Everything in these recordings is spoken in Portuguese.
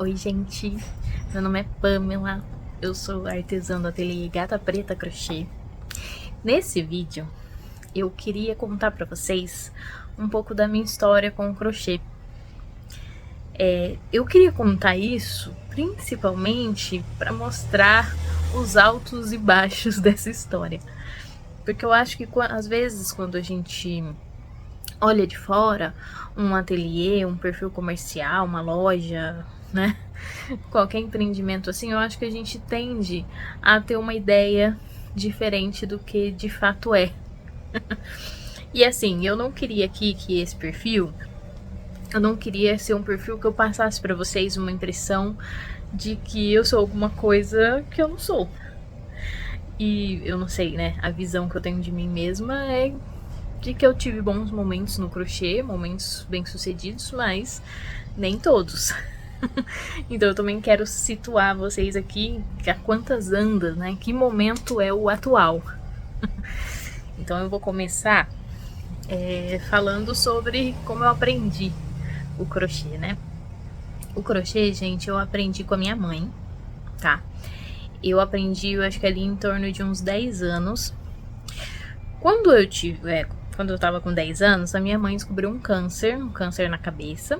Oi, gente. Meu nome é Pamela. Eu sou artesã do ateliê Gata Preta Crochê. Nesse vídeo, eu queria contar pra vocês um pouco da minha história com o crochê. Eu queria contar isso principalmente para mostrar os altos e baixos dessa história. Porque eu acho que às vezes quando a gente olha de fora um ateliê, um perfil comercial, uma loja, né? Qualquer empreendimento assim, eu acho que a gente tende a ter uma ideia diferente do que de fato é. E assim, eu não queria aqui que esse perfil, eu não queria ser um perfil que eu passasse para vocês uma impressão de que eu sou alguma coisa que eu não sou. E eu não sei, né? A visão que eu tenho de mim mesma é de que eu tive bons momentos no crochê, momentos bem sucedidos, mas nem todos. Então eu também quero situar vocês aqui a quantas andas, né? Que momento é o atual. Então eu vou começar falando sobre como eu aprendi o crochê, né? O crochê, gente, eu aprendi com a minha mãe, tá? Eu aprendi, eu acho que ali em torno de uns 10 anos. Quando eu tava com 10 anos, a minha mãe descobriu um câncer na cabeça.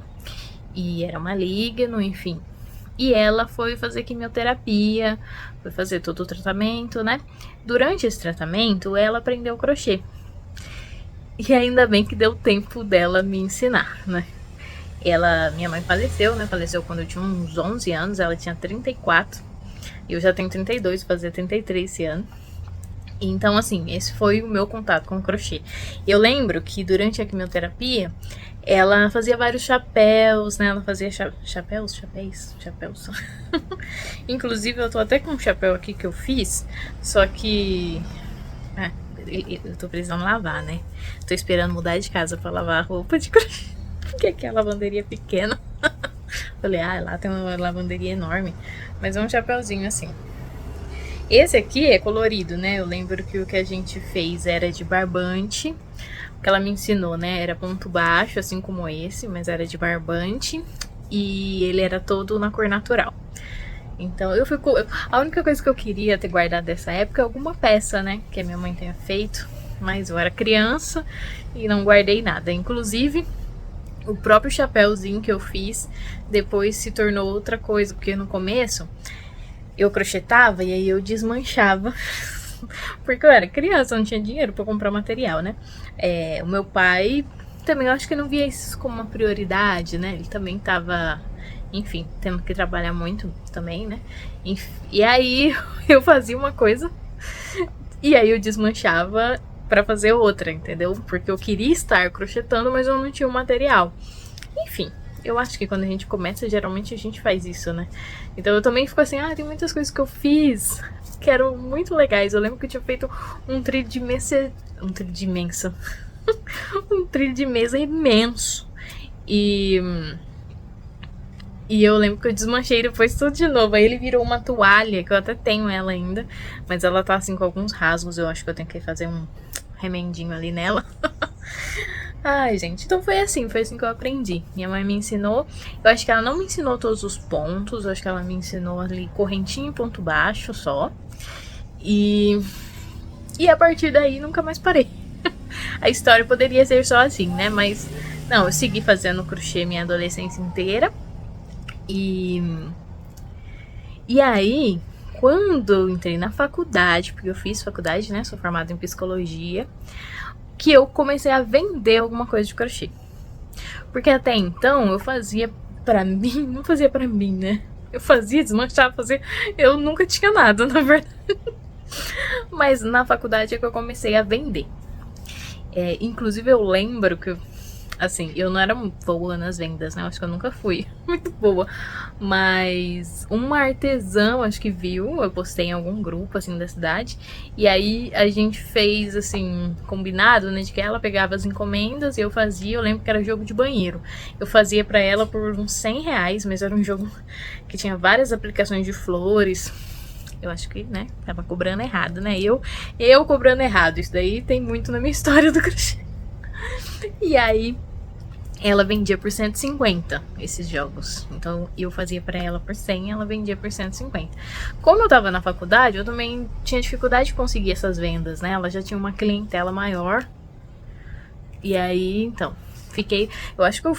E era maligno, enfim. E ela foi fazer quimioterapia, foi fazer todo o tratamento, né? Durante esse tratamento, ela aprendeu crochê. E ainda bem que deu tempo dela me ensinar, né? Minha mãe faleceu, né? Faleceu quando eu tinha uns 11 anos, ela tinha 34. E eu já tenho 32, vou fazer 33 esse ano. Então, assim, esse foi o meu contato com o crochê. Eu lembro que durante a quimioterapia, ela fazia vários chapéus, né? Ela fazia chapéus. Inclusive, eu tô até com um chapéu aqui que eu fiz, só que eu tô precisando lavar, né? Tô esperando mudar de casa pra lavar a roupa de crochê, porque aqui é a lavanderia pequena. Falei, lá tem uma lavanderia enorme, mas é um chapéuzinho assim. Esse aqui é colorido, né? Eu lembro que o que a gente fez era de barbante. O que ela me ensinou, né? Era ponto baixo, assim como esse, mas era de barbante. E ele era todo na cor natural. Então eu fico. A única coisa que eu queria ter guardado dessa época é alguma peça, né? Que a minha mãe tenha feito. Mas eu era criança e não guardei nada. Inclusive, o próprio chapéuzinho que eu fiz depois se tornou outra coisa, porque no começo eu crochetava e aí eu desmanchava. Porque eu era criança, não tinha dinheiro pra comprar material, né? O meu pai também, eu acho que não via isso como uma prioridade, né? Ele também tava, enfim, tendo que trabalhar muito também, né? E aí eu fazia uma coisa e aí eu desmanchava pra fazer outra, entendeu? Porque eu queria estar crochetando, mas eu não tinha o material. Enfim, eu acho que quando a gente começa, geralmente a gente faz isso, né? Então eu também fico assim, tem muitas coisas que eu fiz que eram muito legais. Eu lembro que eu tinha feito um trilho de mesa. Um trilho de mesa. Um trilho de mesa imenso. E eu lembro que eu desmanchei depois tudo de novo. Aí ele virou uma toalha, que eu até tenho ela ainda. Mas ela tá assim com alguns rasgos. Eu acho que eu tenho que fazer um remendinho ali nela. Ai, gente, então foi assim que eu aprendi. Minha mãe me ensinou. Eu acho que ela não me ensinou todos os pontos. Eu acho que ela me ensinou ali correntinho e ponto baixo só. E a partir daí nunca mais parei. A história poderia ser só assim, né? Mas não, eu segui fazendo crochê minha adolescência inteira. E aí, quando eu entrei na faculdade, porque eu fiz faculdade, né? Sou formada em psicologia, que eu comecei a vender alguma coisa de crochê. Porque até então eu fazia pra mim, não fazia pra mim, né? Eu fazia, desmanchava, fazia. Eu nunca tinha nada, na verdade. Mas na faculdade é que eu comecei a vender. Inclusive eu lembro que assim, eu não era muito boa nas vendas, né? Eu acho que eu nunca fui muito boa. Mas uma artesã, acho que viu, eu postei em algum grupo, assim, da cidade. E aí a gente fez, assim, combinado, né? De que ela pegava as encomendas e eu fazia. Eu lembro que era jogo de banheiro. Eu fazia pra ela por uns 100 reais, mas era um jogo que tinha várias aplicações de flores. Eu acho que, né, tava cobrando errado, né? Eu cobrando errado. Isso daí tem muito na minha história do crochê. E aí ela vendia por 150 esses jogos. Então eu fazia pra ela por 100, ela vendia por 150. Como eu tava na faculdade, eu também tinha dificuldade de conseguir essas vendas, né? Ela já tinha uma clientela maior. E aí, então, fiquei... Eu acho que eu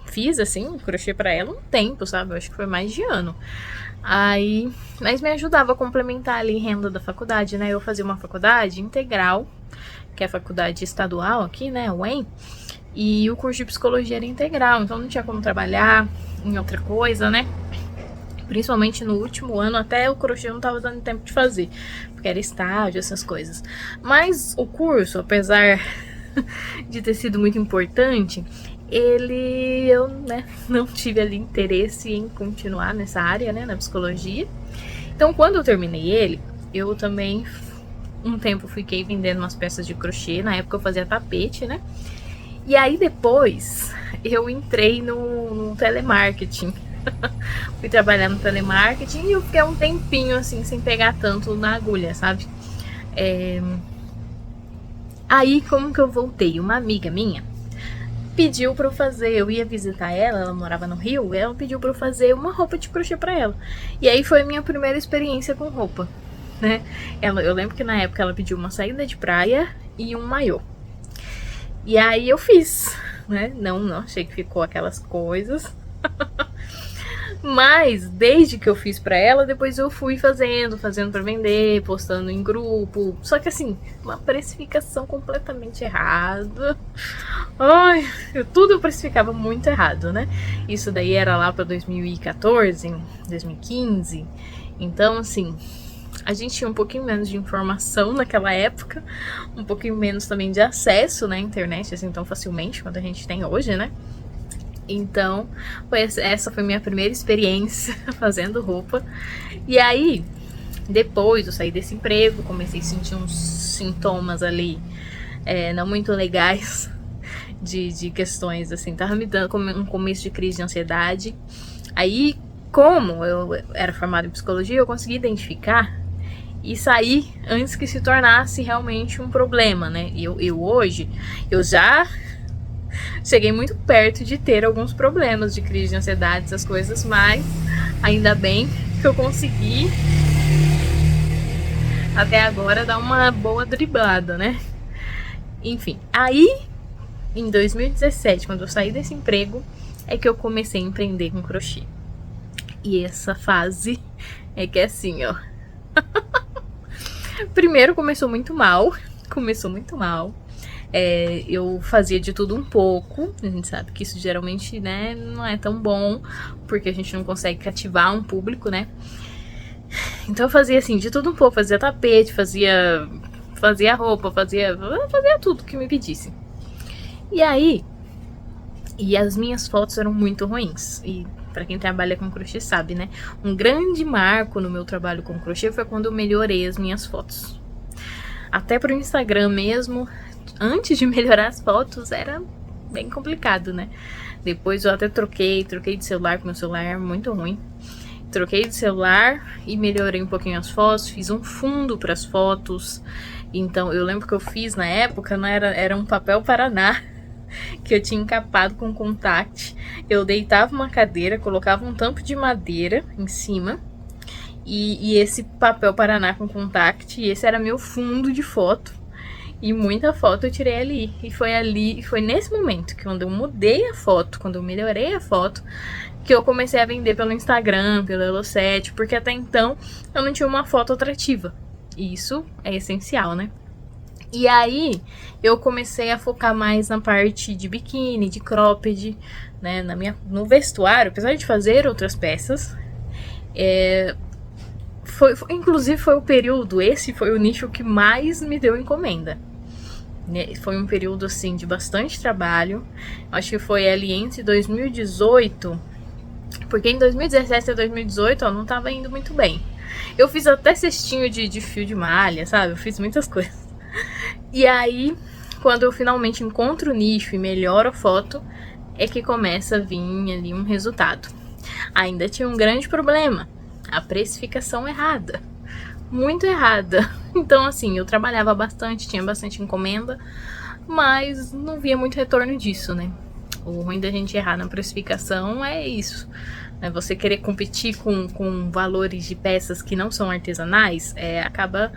fiz, assim, crochê pra ela um tempo, sabe? Eu acho que foi mais de ano. Aí, mas me ajudava a complementar ali renda da faculdade, né? Eu fazia uma faculdade integral, que é a faculdade estadual aqui, né? A UEM. E o curso de psicologia era integral, então não tinha como trabalhar em outra coisa, né? Principalmente no último ano, até o crochê não tava dando tempo de fazer, porque era estágio, essas coisas. Mas o curso, apesar de ter sido muito importante, eu, né, não tive ali interesse em continuar nessa área, né, na psicologia. Então, quando eu terminei ele, eu também, um tempo, fiquei vendendo umas peças de crochê. Na época eu fazia tapete, né? E aí depois eu entrei no telemarketing. Fui trabalhar no telemarketing e eu fiquei um tempinho assim, sem pegar tanto na agulha, sabe? Aí como que eu voltei? Uma amiga minha pediu pra eu fazer, eu ia visitar ela morava no Rio, ela pediu pra eu fazer uma roupa de crochê pra ela. E aí foi a minha primeira experiência com roupa, né? Eu lembro que na época ela pediu uma saída de praia e um maiô. E aí eu fiz, né? Não achei que ficou aquelas coisas. Mas desde que eu fiz pra ela, depois eu fui fazendo pra vender, postando em grupo. Só que assim, uma precificação completamente errada. Ai, tudo eu precificava muito errado, né? Isso daí era lá pra 2014, 2015. Então assim, a gente tinha um pouquinho menos de informação naquela época, um pouquinho menos também de acesso na internet, assim, tão facilmente quanto a gente tem hoje, né? Então, essa foi minha primeira experiência fazendo roupa. E aí, depois eu saí desse emprego, comecei a sentir uns sintomas ali não muito legais de questões, assim, tava me dando um começo de crise de ansiedade. Aí, como eu era formada em psicologia, eu consegui identificar e sair antes que se tornasse realmente um problema, né? Eu hoje, eu já cheguei muito perto de ter alguns problemas de crise de ansiedade, essas coisas, mas ainda bem que eu consegui até agora dar uma boa driblada, né? Enfim, aí em 2017, quando eu saí desse emprego, é que eu comecei a empreender com crochê. E essa fase é que é assim, ó. Primeiro começou muito mal. Eu fazia de tudo um pouco. A gente sabe que isso geralmente, né, não é tão bom, porque a gente não consegue cativar um público, né? Então eu fazia assim, de tudo um pouco. Fazia tapete, fazia roupa, fazia tudo que me pedisse. E aí, as minhas fotos eram muito ruins. E pra quem trabalha com crochê sabe, né? Um grande marco no meu trabalho com crochê foi quando eu melhorei as minhas fotos. Até pro Instagram mesmo, antes de melhorar as fotos, era bem complicado, né? Depois eu até troquei de celular, porque meu celular era muito ruim. Troquei de celular e melhorei um pouquinho as fotos, fiz um fundo para as fotos. Então eu lembro que eu fiz na época, não era um papel Paraná que eu tinha encapado com contact. Eu deitava uma cadeira, colocava um tampo de madeira em cima e esse papel Paraná com contact, e esse era meu fundo de foto. E muita foto eu tirei ali. E foi nesse momento que quando eu mudei a foto, quando eu melhorei a foto, que eu comecei a vender pelo Instagram, pelo Elo7, porque até então eu não tinha uma foto atrativa. E isso é essencial, né? E aí eu comecei a focar mais na parte de biquíni, de cropped, né? No vestuário, apesar de fazer outras peças, inclusive foi o período, esse foi o nicho que mais me deu encomenda. Foi um período assim de bastante trabalho. Acho que foi ali entre 2018, porque em 2017 e 2018 não tava indo muito bem. Eu fiz até cestinho de fio de malha, sabe? Eu fiz muitas coisas. E aí, quando eu finalmente encontro o nicho e melhoro a foto, é que começa a vir ali um resultado. Ainda tinha um grande problema: a precificação errada. Muito errada. Então assim, eu trabalhava bastante, tinha bastante encomenda, mas não via muito retorno disso, né? O ruim da gente errar na precificação é isso, né? Você querer competir com valores de peças que não são artesanais, acaba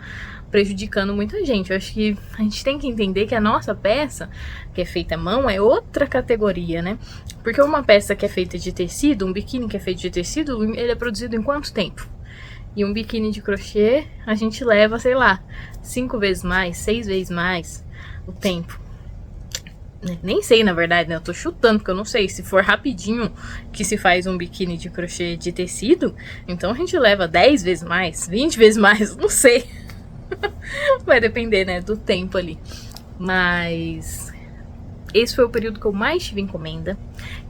prejudicando muita gente. Eu acho que a gente tem que entender que a nossa peça, que é feita à mão, é outra categoria, né? Porque uma peça que é feita de tecido, um biquíni que é feito de tecido, ele é produzido em quanto tempo? E um biquíni de crochê, a gente leva, sei lá, 5 vezes mais, 6 vezes mais o tempo. Nem sei, na verdade, né? Eu tô chutando, porque eu não sei. Se for rapidinho que se faz um biquíni de crochê de tecido, então a gente leva 10 vezes mais, 20 vezes mais, não sei. Vai depender, né, do tempo ali. Mas esse foi o período que eu mais tive encomenda,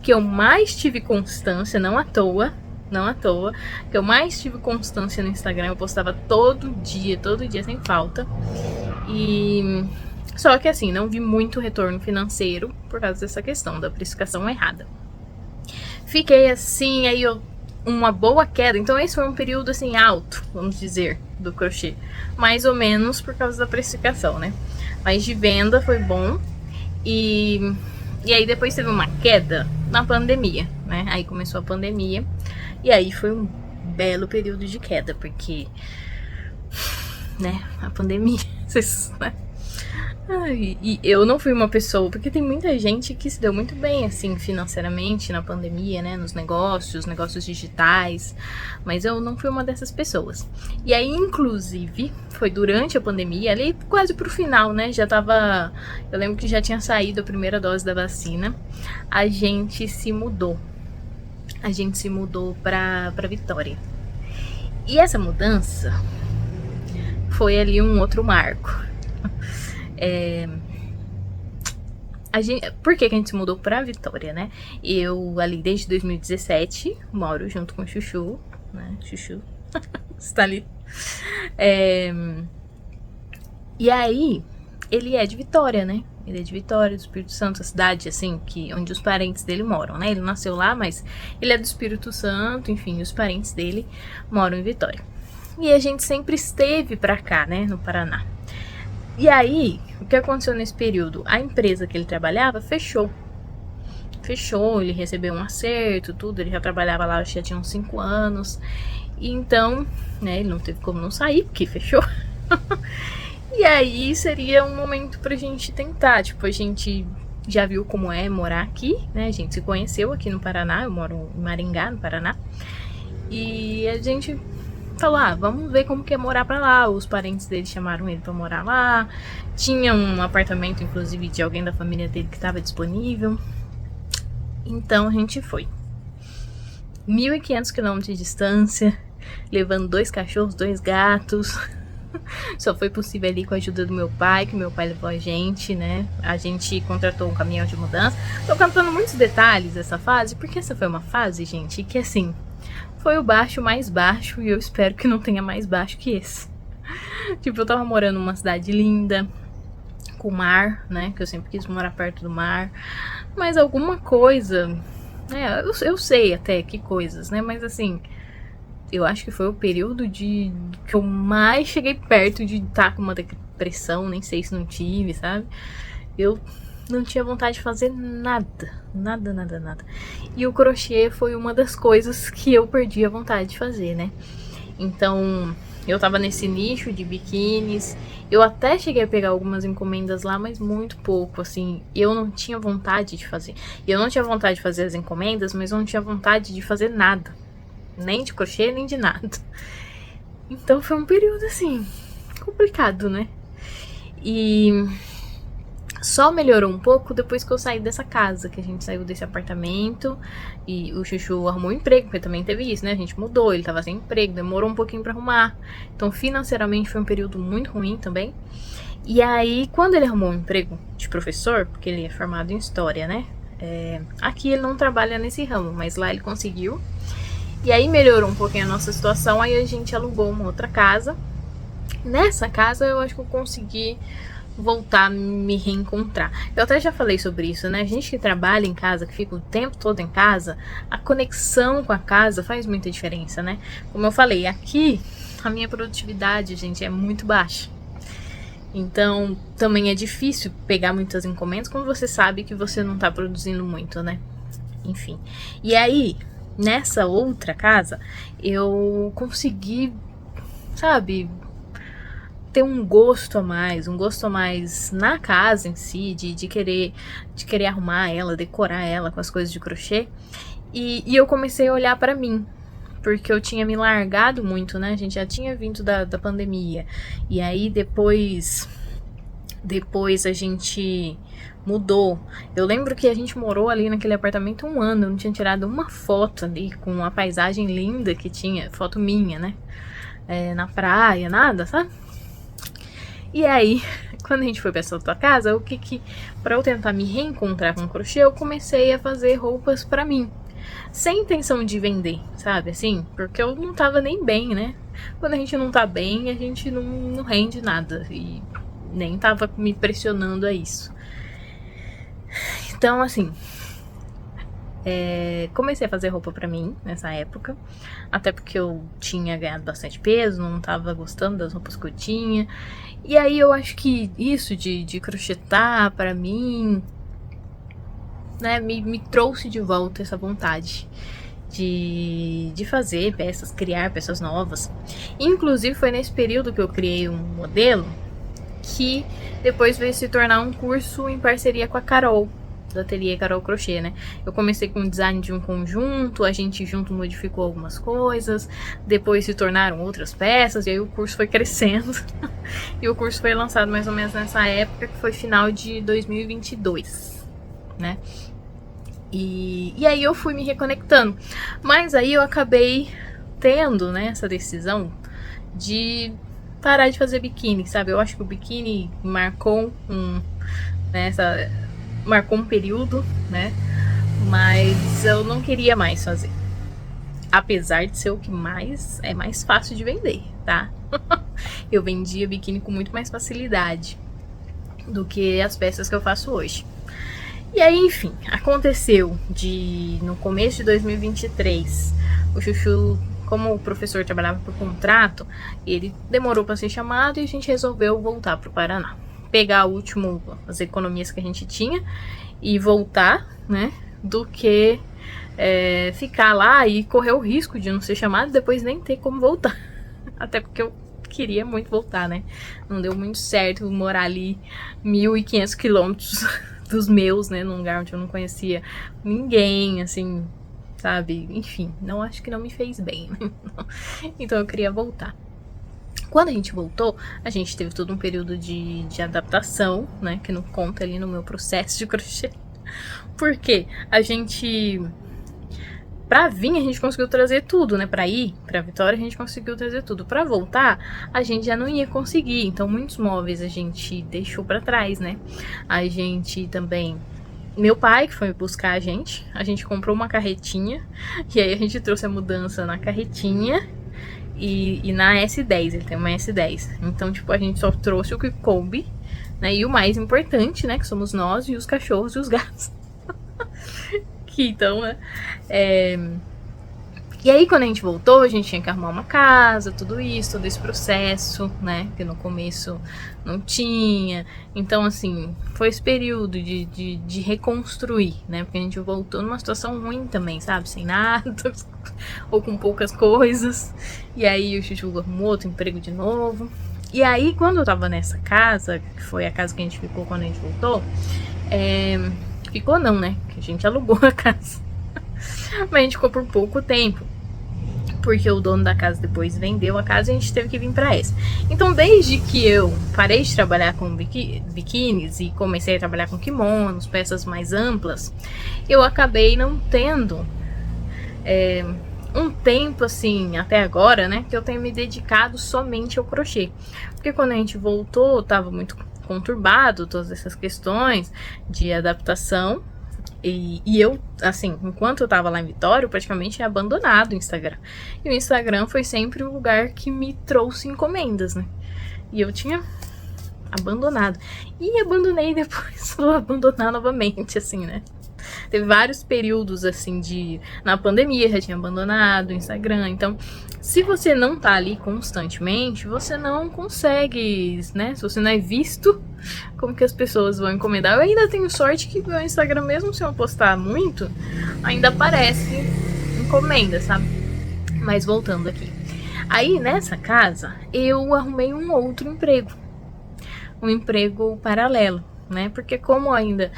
que eu mais tive constância, não à toa, que eu mais tive constância no Instagram. Eu postava todo dia sem falta. E só que assim, não vi muito retorno financeiro por causa dessa questão da precificação errada. Fiquei assim, aí uma boa queda. Então esse foi um período assim alto, vamos dizer, do crochê. Mais ou menos por causa da precificação, né? Mas de venda foi bom. E aí depois teve uma queda na pandemia, né? Aí começou a pandemia. E aí foi um belo período de queda, porque, né, a pandemia, vocês, né? E eu não fui uma pessoa, porque tem muita gente que se deu muito bem, assim, financeiramente na pandemia, né, nos negócios digitais, mas eu não fui uma dessas pessoas. E aí, inclusive, foi durante a pandemia, ali quase pro final, né, eu lembro que já tinha saído a primeira dose da vacina, a gente se mudou pra Vitória. E essa mudança foi ali um outro marco. Por que a gente se mudou pra Vitória, né? Eu ali desde 2017 moro junto com o Chuchu, né? Chuchu está ali. E aí ele é de Vitória, né? Ele é de Vitória, do Espírito Santo, a cidade assim onde os parentes dele moram, né? Ele nasceu lá, mas ele é do Espírito Santo, enfim, os parentes dele moram em Vitória. E a gente sempre esteve pra cá, né? No Paraná. E aí, o que aconteceu nesse período? A empresa que ele trabalhava fechou. Ele recebeu um acerto, tudo. Ele já trabalhava lá, já tinha uns 5 anos. E então, né, ele não teve como não sair, porque fechou. E aí, seria um momento pra gente tentar. Tipo, a gente já viu como é morar aqui, né? A gente se conheceu aqui no Paraná. Eu moro em Maringá, no Paraná. E a gente falou, vamos ver como que é morar pra lá. Os parentes dele chamaram ele pra morar lá. Tinha um apartamento, inclusive, de alguém da família dele que estava disponível. Então a gente foi. 1.500 quilômetros de distância, levando 2 cachorros, 2 gatos. Só foi possível ali com a ajuda do meu pai, que meu pai levou a gente, né? A gente contratou um caminhão de mudança. Tô contando muitos detalhes dessa fase, porque essa foi uma fase, gente, que assim, foi o baixo mais baixo, e eu espero que não tenha mais baixo que esse. Tipo, eu tava morando numa cidade linda, com mar, né? Que eu sempre quis morar perto do mar. Mas alguma coisa, eu sei até que coisas, né? Mas assim, eu acho que foi o período que eu mais cheguei perto de estar com uma depressão, nem sei se não tive, sabe? Eu não tinha vontade de fazer nada. E o crochê foi uma das coisas que eu perdi a vontade de fazer, né? Então, eu tava nesse nicho de biquínis. Eu até cheguei a pegar algumas encomendas lá, mas muito pouco, assim. Eu não tinha vontade de fazer. E eu não tinha vontade de fazer as encomendas, mas eu não tinha vontade de fazer nada. Nem de crochê, nem de nada. Então foi um período, assim, complicado, né? E só melhorou um pouco depois que eu saí dessa casa, que a gente saiu desse apartamento e o Chuchu arrumou um emprego, porque também teve isso, né? A gente mudou, ele tava sem emprego, demorou um pouquinho pra arrumar. Então, financeiramente, foi um período muito ruim também. E aí, quando ele arrumou um emprego de professor, porque ele é formado em História, né? Aqui ele não trabalha nesse ramo, mas lá ele conseguiu. E aí melhorou um pouquinho a nossa situação, aí a gente alugou uma outra casa. Nessa casa eu acho que eu consegui voltar a me reencontrar. Eu até já falei sobre isso, né? A gente que trabalha em casa, que fica o tempo todo em casa, a conexão com a casa faz muita diferença, né? Como eu falei, aqui a minha produtividade, gente, é muito baixa. Então, também é difícil pegar muitas encomendas quando você sabe que você não tá produzindo muito, né? Enfim. E aí, nessa outra casa, eu consegui, sabe, ter um gosto a mais na casa em si, de querer arrumar ela, decorar ela com as coisas de crochê. E eu comecei a olhar pra mim, porque eu tinha me largado muito, né? A gente já tinha vindo da pandemia. E aí depois a gente mudou. Eu lembro que a gente morou ali naquele apartamento 1 ano. Eu não tinha tirado uma foto ali com uma paisagem linda que tinha, foto minha, né? Na praia, nada, sabe? E aí, quando a gente foi pra essa outra casa, pra eu tentar me reencontrar com o crochê, eu comecei a fazer roupas pra mim. Sem intenção de vender, sabe, assim? Porque eu não tava nem bem, né? Quando a gente não tá bem, a gente não rende nada. E nem tava me pressionando a isso. Então, assim, comecei a fazer roupa pra mim nessa época. Até porque eu tinha ganhado bastante peso, não tava gostando das roupas que eu tinha. E aí eu acho que isso de crochetar pra mim, né, me trouxe de volta essa vontade de fazer peças, criar peças novas. Inclusive foi nesse período que eu criei um modelo que depois veio se tornar um curso em parceria com a Carol, do ateliê Carol Crochê, né? Eu comecei com o design de um conjunto, a gente junto modificou algumas coisas, depois se tornaram outras peças, e aí o curso foi crescendo. E o curso foi lançado mais ou menos nessa época, que foi final de 2022, né? E aí eu fui me reconectando. Mas aí eu acabei tendo, né, essa decisão de parar de fazer biquíni, sabe? Eu acho que o biquíni marcou marcou um período, né? Mas eu não queria mais fazer. Apesar de ser o que é mais fácil de vender, tá? Eu vendia biquíni com muito mais facilidade do que as peças que eu faço hoje. E aí, enfim, aconteceu no começo de 2023, o Chuchu, como o professor trabalhava por contrato, ele demorou para ser chamado e a gente resolveu voltar pro Paraná. Pegar as economias que a gente tinha e voltar, né, do que ficar lá e correr o risco de não ser chamado e depois nem ter como voltar. Até porque eu queria muito voltar, né? Não deu muito certo morar ali 1.500 quilômetros dos meus, né, num lugar onde eu não conhecia ninguém, assim, sabe? Enfim, acho que não me fez bem. Então eu queria voltar. Quando a gente voltou, a gente teve todo um período de adaptação, né, que não conta ali no meu processo de crochê. Porque pra vir, a gente conseguiu trazer tudo, né? Pra ir pra Vitória, a gente conseguiu trazer tudo. Pra voltar, a gente já não ia conseguir. Então, muitos móveis a gente deixou pra trás, né? A gente também... Meu pai, que foi buscar a gente comprou uma carretinha. E aí, a gente trouxe a mudança na carretinha e na S10. Ele tem uma S10. Então, tipo, a gente só trouxe o que coube, né? E o mais importante, né? Que somos nós e os cachorros e os gatos. Então, né? E aí, quando a gente voltou, a gente tinha que arrumar uma casa, todo esse processo, né? Que no começo não tinha. Então, assim, foi esse período de reconstruir, né? Porque a gente voltou numa situação ruim também, sabe? Sem nada, ou com poucas coisas. E aí, o Chuchu arrumou outro emprego de novo. E aí, quando eu tava nessa casa, que foi a casa que a gente ficou quando a gente voltou, ficou não, né? Que a gente alugou a casa. Mas a gente ficou por pouco tempo. Porque o dono da casa depois vendeu a casa e a gente teve que vir pra essa. Então, desde que eu parei de trabalhar com biquínis e comecei a trabalhar com kimonos, peças mais amplas, eu acabei não tendo um tempo, assim, até agora, né? Que eu tenho me dedicado somente ao crochê. Porque quando a gente voltou, tava muito conturbado todas essas questões de adaptação. E eu, assim, enquanto eu tava lá em Vitória, eu praticamente tinha abandonado o Instagram. E o Instagram foi sempre o lugar que me trouxe encomendas, né? E eu tinha abandonado. E abandonei depois, vou abandonar novamente, assim, né? Teve vários períodos, assim, na pandemia, já tinha abandonado o Instagram. Então, se você não tá ali constantemente, você não consegue, né? Se você não é visto, como que as pessoas vão encomendar? Eu ainda tenho sorte que meu Instagram, mesmo se eu postar muito, ainda aparece encomenda, sabe? Mas voltando aqui. Aí, nessa casa, eu arrumei um outro emprego. Um emprego paralelo, né? Porque como ainda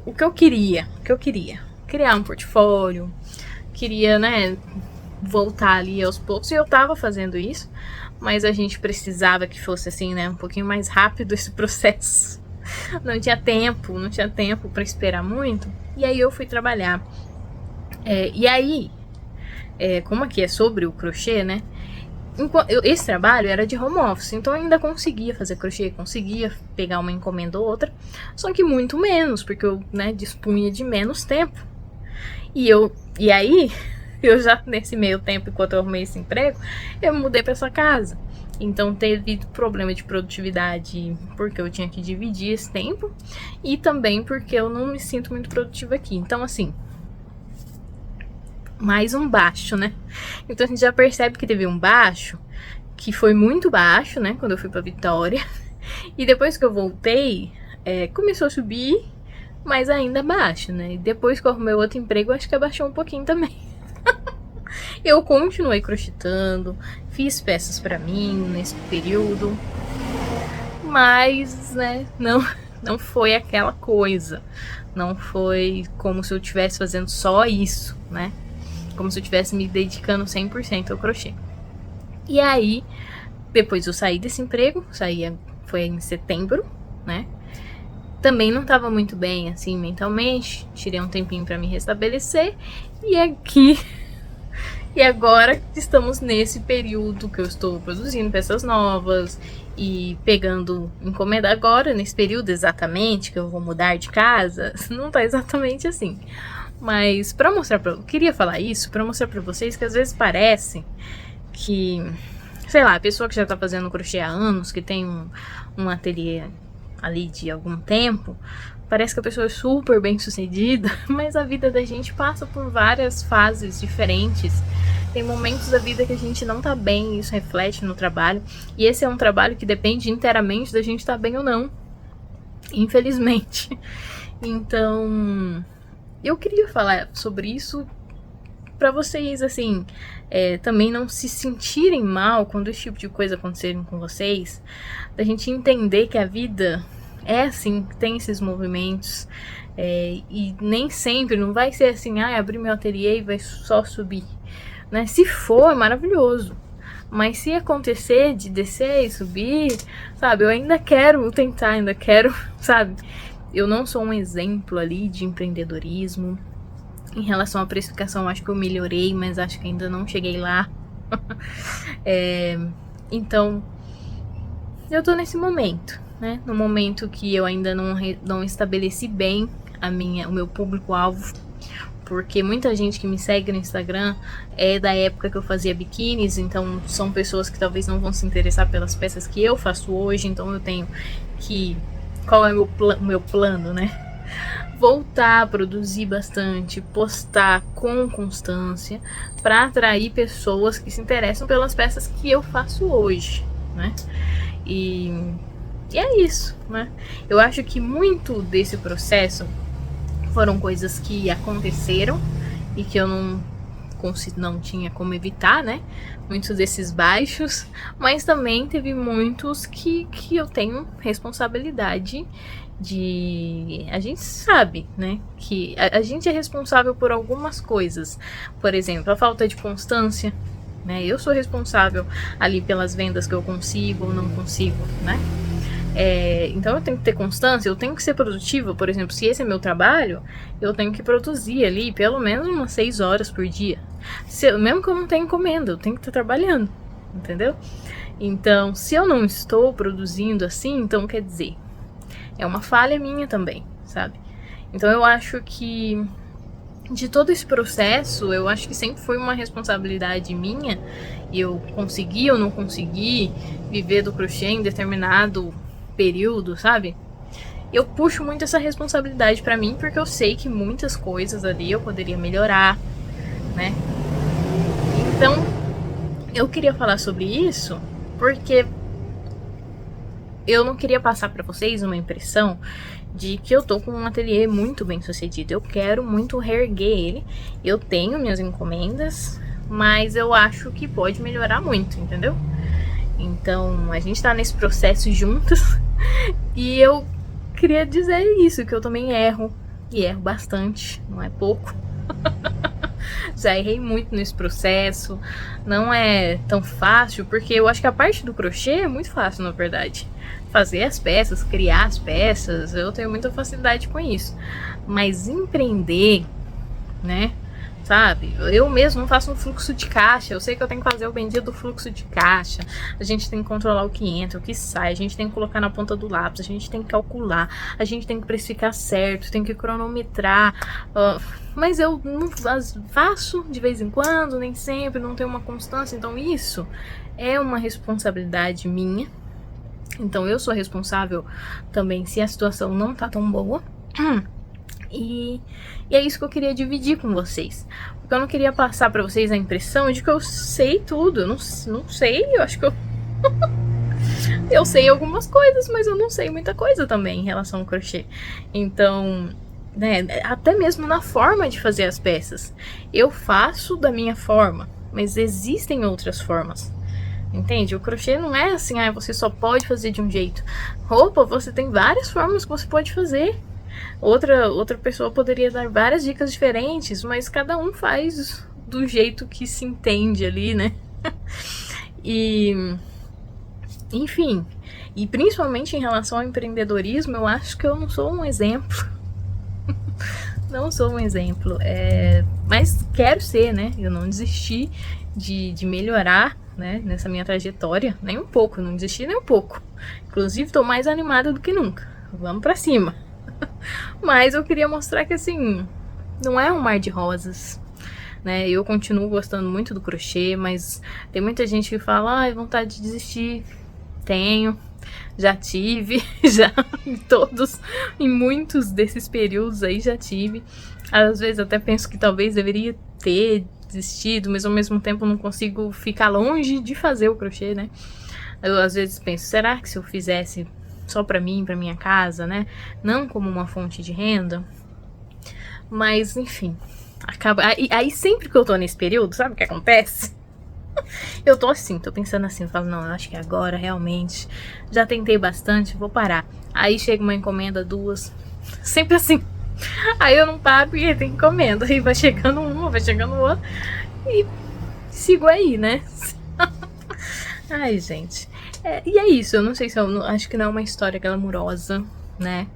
o que eu queria, criar um portfólio, queria, né, voltar ali aos poucos, e eu tava fazendo isso, mas a gente precisava que fosse assim, né, um pouquinho mais rápido esse processo. Não tinha tempo para esperar muito, e aí eu fui trabalhar. E aí, como aqui é sobre o crochê, né, esse trabalho era de home office, então eu ainda conseguia fazer crochê, conseguia pegar uma encomenda ou outra, só que muito menos, porque eu, né, dispunha de menos tempo. E aí, eu já nesse meio tempo, enquanto eu arrumei esse emprego, eu mudei para essa casa. Então teve problema de produtividade, porque eu tinha que dividir esse tempo, e também porque eu não me sinto muito produtiva aqui. Então, assim, mais um baixo, né? Então a gente já percebe que teve um baixo, que foi muito baixo, né? Quando eu fui pra Vitória. E depois que eu voltei, começou a subir, mas ainda baixo, né? E depois que eu arrumei outro emprego, acho que abaixou um pouquinho também. Eu continuei crochetando, fiz peças pra mim nesse período, mas, né, não foi aquela coisa. Não foi como se eu estivesse fazendo só isso, né? Como se eu estivesse me dedicando 100% ao crochê. E aí, depois eu saí desse emprego, foi em setembro, né? Também não estava muito bem, assim, mentalmente. Tirei um tempinho para me restabelecer. E agora estamos nesse período que eu estou produzindo peças novas e pegando encomenda agora, nesse período exatamente, que eu vou mudar de casa. Não tá exatamente assim. Mas eu queria falar isso pra mostrar pra vocês que às vezes parece que, sei lá, a pessoa que já tá fazendo crochê há anos, que tem um ateliê ali de algum tempo, parece que a pessoa é super bem sucedida, mas a vida da gente passa por várias fases diferentes. Tem momentos da vida que a gente não tá bem, e isso reflete no trabalho, e esse é um trabalho que depende inteiramente da gente tá bem ou não, infelizmente. Então, eu queria falar sobre isso pra vocês, assim, também não se sentirem mal quando esse tipo de coisa acontecerem com vocês, da gente entender que a vida é assim, tem esses movimentos, e nem sempre, não vai ser assim, abrir meu ateliê e vai só subir, né? Se for, é maravilhoso. Mas se acontecer de descer e subir, sabe, eu ainda quero tentar, ainda quero, sabe? Eu não sou um exemplo ali de empreendedorismo. Em relação à precificação, acho que eu melhorei, mas acho que ainda não cheguei lá. Então, eu tô nesse momento, né? No momento que eu ainda não estabeleci bem o meu público-alvo. Porque muita gente que me segue no Instagram é da época que eu fazia biquínis, então são pessoas que talvez não vão se interessar pelas peças que eu faço hoje, então eu tenho que... Qual é o meu plano, né? Voltar a produzir bastante, postar com constância, para atrair pessoas que se interessam pelas peças que eu faço hoje, né? E é isso, né? Eu acho que muito desse processo foram coisas que aconteceram e que eu não tinha como evitar, né? Muitos desses baixos, mas também teve muitos que eu tenho responsabilidade de... A gente sabe, né? Que a gente é responsável por algumas coisas. Por exemplo, a falta de constância, né? Eu sou responsável ali pelas vendas que eu consigo ou não consigo, né? Então eu tenho que ter constância, eu tenho que ser produtiva. Por exemplo, se esse é meu trabalho, eu tenho que produzir ali pelo menos umas 6 horas por dia. Mesmo que eu não tenha encomenda, eu tenho que estar trabalhando, entendeu? Então, se eu não estou produzindo assim, então quer dizer, é uma falha minha também, sabe? Então eu acho que de todo esse processo, eu acho que sempre foi uma responsabilidade minha, e eu consegui ou não consegui viver do crochê em determinado período, sabe? eu puxo muito essa responsabilidade pra mim, porque eu sei que muitas coisas ali eu poderia melhorar, né? Então, eu queria falar sobre isso porque eu não queria passar pra vocês uma impressão de que eu tô com um ateliê muito bem sucedido. Eu quero muito reerguer ele. Eu tenho minhas encomendas, mas eu acho que pode melhorar muito, entendeu? Então, a gente tá nesse processo juntos. E eu queria dizer isso, que eu também erro. E erro bastante, não é pouco. Já errei muito nesse processo. Não é tão fácil, porque eu acho que a parte do crochê é muito fácil, na verdade. Fazer as peças, criar as peças, eu tenho muita facilidade com isso. Mas empreender, né? Sabe? Eu mesmo não faço um fluxo de caixa. Eu sei que eu tenho que fazer o bendito do fluxo de caixa. A gente tem que controlar o que entra, o que sai. A gente tem que colocar na ponta do lápis. A gente tem que calcular. A gente tem que precificar certo. Tem que cronometrar. Mas eu não faço de vez em quando, nem sempre. Não tenho uma constância. Então isso é uma responsabilidade minha. Então eu sou responsável também se a situação não tá tão boa. E é isso que eu queria dividir com vocês. Porque eu não queria passar pra vocês a impressão de que eu sei tudo. Eu não sei, eu acho que eu... eu sei algumas coisas, mas eu não sei muita coisa também em relação ao crochê. Então, né, até mesmo na forma de fazer as peças. Eu faço da minha forma, mas existem outras formas. Entende? O crochê não é assim, você só pode fazer de um jeito. Roupa, você tem várias formas que você pode fazer. Outra pessoa poderia dar várias dicas diferentes, mas cada um faz do jeito que se entende ali, né? E, enfim, e principalmente em relação ao empreendedorismo, eu acho que eu não sou um exemplo. Não sou um exemplo, mas quero ser, né? Eu não desisti de melhorar, né, nessa minha trajetória, nem um pouco, não desisti nem um pouco. Inclusive, tô mais animada do que nunca. Vamos pra cima. Mas eu queria mostrar que, assim, não é um mar de rosas, né? Eu continuo gostando muito do crochê, mas tem muita gente que fala, vontade de desistir. Tenho, já tive, já em muitos desses períodos aí já tive. Às vezes até penso que talvez deveria ter desistido, mas ao mesmo tempo não consigo ficar longe de fazer o crochê, né? Eu às vezes penso, será que se eu fizesse só pra mim, pra minha casa, né? Não como uma fonte de renda. Mas, enfim, acaba... Aí sempre que eu tô nesse período, sabe o que acontece? Eu tô assim, tô pensando assim, falo, não, eu acho que agora realmente já tentei bastante, vou parar. Aí chega uma encomenda, duas, sempre assim. Aí eu não paro porque tem encomenda. Aí vai chegando uma, vai chegando outra. E sigo aí, né? Ai, gente. E é isso, eu não sei se acho que não é uma história glamurosa, né?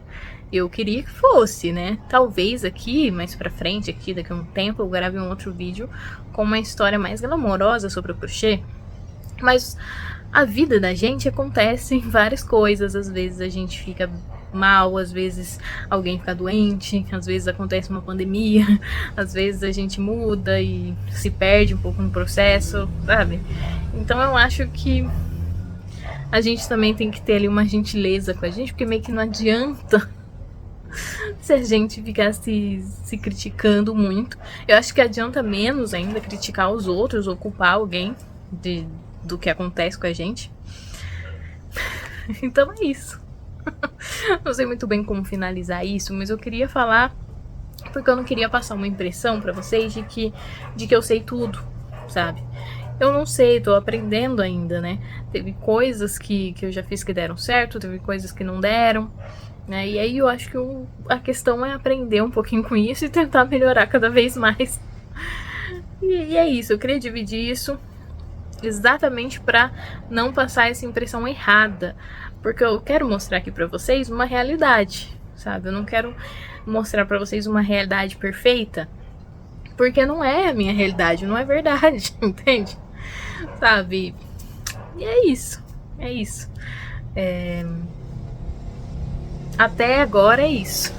Eu queria que fosse, né? Talvez aqui, mais pra frente, aqui daqui a um tempo, eu grave um outro vídeo com uma história mais glamourosa sobre o crochê. Mas a vida da gente acontece em várias coisas. Às vezes a gente fica mal, às vezes alguém fica doente, às vezes acontece uma pandemia, às vezes a gente muda e se perde um pouco no processo, sabe? Então eu acho que a gente também tem que ter ali uma gentileza com a gente, porque meio que não adianta se a gente ficar se criticando muito. Eu acho que adianta menos ainda criticar os outros ou culpar alguém do que acontece com a gente. Então é isso. Não sei muito bem como finalizar isso, mas eu queria falar porque eu não queria passar uma impressão pra vocês de que eu sei tudo, sabe? Eu não sei, tô aprendendo ainda, né? Teve coisas que eu já fiz que deram certo, teve coisas que não deram, né? E aí eu acho que a questão é aprender um pouquinho com isso e tentar melhorar cada vez mais. E é isso, eu queria dividir isso exatamente pra não passar essa impressão errada. Porque eu quero mostrar aqui pra vocês uma realidade, sabe? Eu não quero mostrar pra vocês uma realidade perfeita, porque não é a minha realidade, não é verdade, entende? Sabe? E é isso, é isso. Até agora é isso.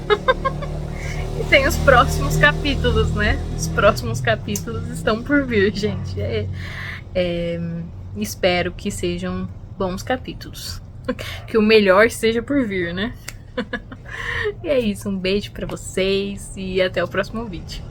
E tem os próximos capítulos, né? Os próximos capítulos estão por vir, gente. Espero que sejam bons capítulos. Que o melhor esteja por vir, né? E é isso, um beijo pra vocês e até o próximo vídeo.